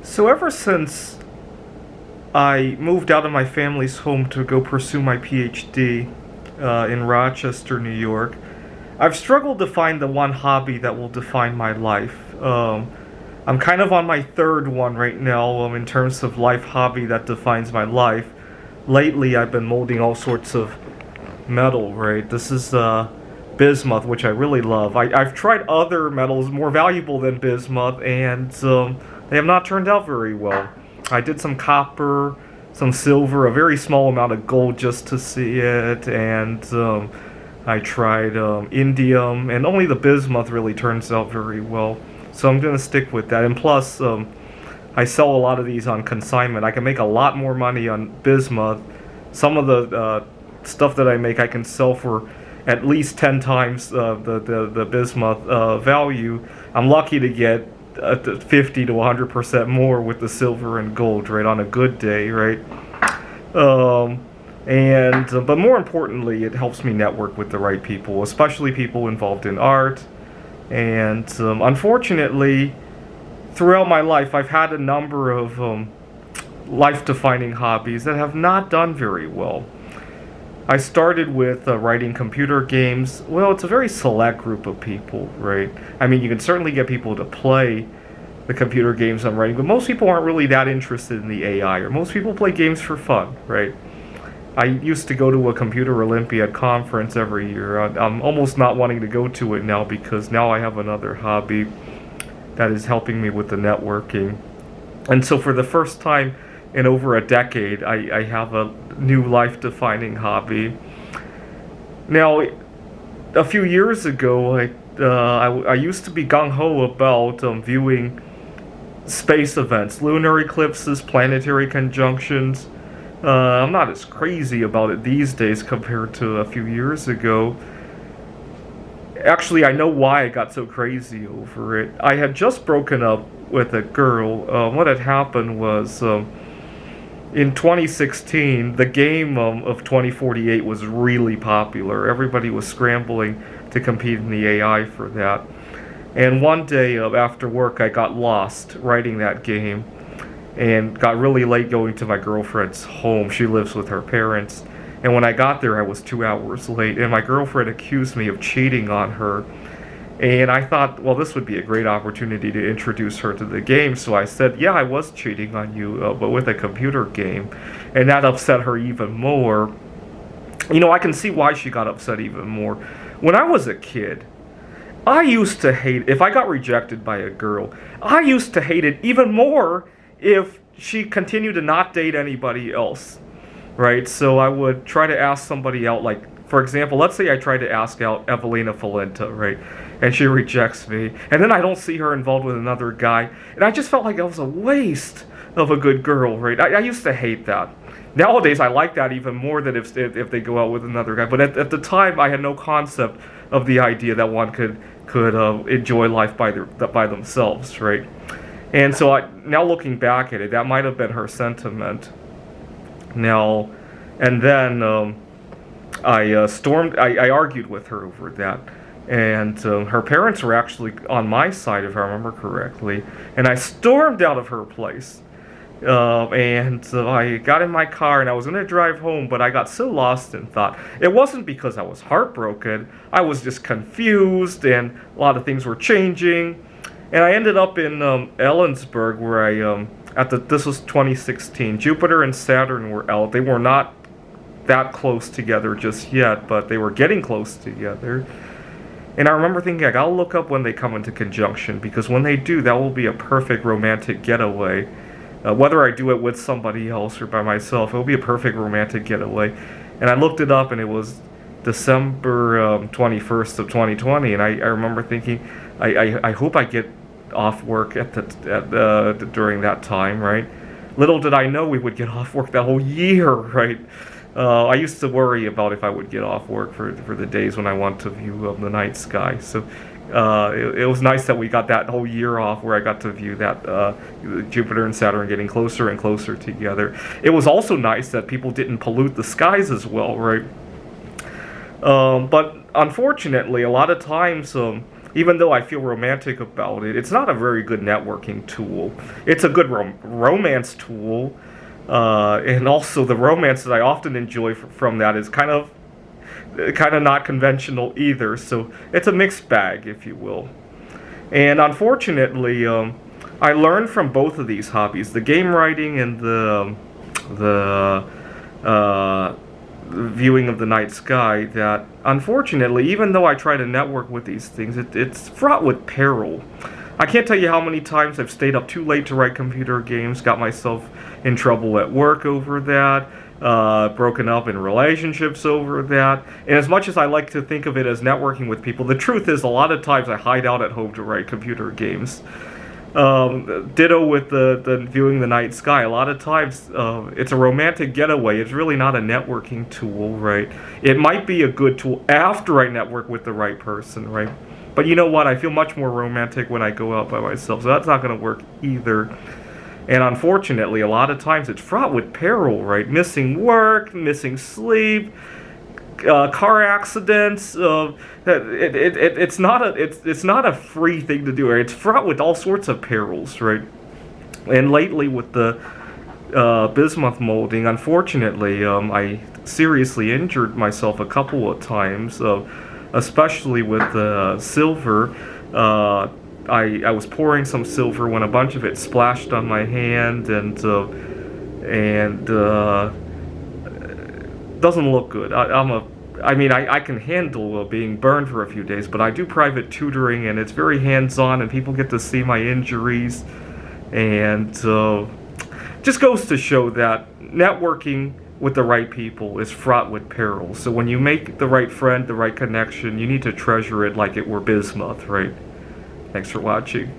So ever since I moved out of my family's home to go pursue my PhD in Rochester, New York, I've struggled to find the one hobby that will define my life. I'm kind of on my third one right now in terms of life hobby that defines my life. Lately, I've been molding all sorts of metal, right? This is bismuth, which I really love. I've tried other metals more valuable than bismuth, and they have not turned out very well. I did some copper, some silver, a very small amount of gold just to see it, and I tried indium, and only the bismuth really turns out very well. So I'm going to stick with that. And plus, I sell a lot of these on consignment. I can make a lot more money on bismuth. Some of the stuff that I make I can sell for at least 10 times the bismuth value. I'm lucky to get 50 to 100% more with the silver and gold, right, on a good day, right? But more importantly, it helps me network with the right people, especially people involved in art. And unfortunately, throughout my life, I've had a number of life-defining hobbies that have not done very well. I started with writing computer games. Well, it's a very select group of people, right? I mean, you can certainly get people to play the computer games I'm writing, but most people aren't really that interested in the AI, or most people play games for fun, right? I used to go to a Computer Olympiad conference every year. I'm almost not wanting to go to it now because now I have another hobby that is helping me with the networking. And so for the first time in over a decade, I have a new life-defining hobby. Now, a few years ago, I used to be gung-ho about viewing space events, lunar eclipses, planetary conjunctions. I'm not as crazy about it these days compared to a few years ago. Actually, I know why I got so crazy over it. I had just broken up with a girl. What had happened was, in 2016, the game of 2048 was really popular. Everybody was scrambling to compete in the AI for that. And one day after work, I got lost writing that game and got really late going to my girlfriend's home. She lives with her parents. And when I got there, I was 2 hours late. And my girlfriend accused me of cheating on her. And I thought, well, this would be a great opportunity to introduce her to the game. So I said, yeah, I was cheating on you, but with a computer game. And that upset her even more. You know, I can see why she got upset even more. When I was a kid, I used to hate, if I got rejected by a girl, I used to hate it even more if she continued to not date anybody else, right? So I would try to ask somebody out, like, for example, let's say I tried to ask out Evelina Falenta, right? And she rejects me, and then I don't see her involved with another guy, and I just felt like it was a waste of a good girl, right? I used to hate that. Nowadays, I like that even more than if they go out with another guy. But at the time, I had no concept of the idea that one could enjoy life by themselves, right? And so now looking back at it, that might have been her sentiment. Now, and then I argued with her over that. And her parents were actually on my side, if I remember correctly. And I stormed out of her place. And I got in my car and I was going to drive home, but I got so lost in thought. It wasn't because I was heartbroken. I was just confused and a lot of things were changing. And I ended up in Ellensburg where this was 2016. Jupiter and Saturn were out. They were not that close together just yet, but they were getting close together. And I remember thinking, I gotta look up when they come into conjunction, because when they do, that will be a perfect romantic getaway. Whether I do it with somebody else or by myself, it will be a perfect romantic getaway. And I looked it up, and it was December 21st of 2020. And I remember thinking, I hope I get off work during that time, right? Little did I know we would get off work that whole year, right? I used to worry about if I would get off work for the days when I want to view the night sky. So it was nice that we got that whole year off where I got to view that Jupiter and Saturn getting closer and closer together. It was also nice that people didn't pollute the skies as well, right? But unfortunately, a lot of times even though I feel romantic about it, it's not a very good networking tool. It's a good romance tool, and also the romance that I often enjoy from that is kind of not conventional either. So it's a mixed bag, if you will. And unfortunately, I learned from both of these hobbies, the game writing and the viewing of the night sky, that unfortunately, even though I try to network with these things, it's fraught with peril. I can't tell you how many times I've stayed up too late to write computer games, got myself in trouble at work over that, broken up in relationships over that. And as much as I like to think of it as networking with people, the truth is a lot of times I hide out at home to write computer games. Ditto with the viewing the night sky. A lot of times it's a romantic getaway. It's really not a networking tool, right? It might be a good tool after I network with the right person, right? But you know what? I feel much more romantic when I go out by myself, so that's not going to work either. And unfortunately, a lot of times it's fraught with peril, right? Missing work, missing sleep, car accidents. It's not a free thing to do. Right? It's fraught with all sorts of perils, right? And lately with the bismuth molding, unfortunately, I seriously injured myself a couple of times, especially with the silver. I was pouring some silver when a bunch of it splashed on my hand, and doesn't look good. I can handle being burned for a few days, but I do private tutoring, and it's very hands-on, and people get to see my injuries, and just goes to show that networking with the right people is fraught with peril. So when you make the right friend, the right connection, you need to treasure it like it were bismuth, right? Thanks for watching.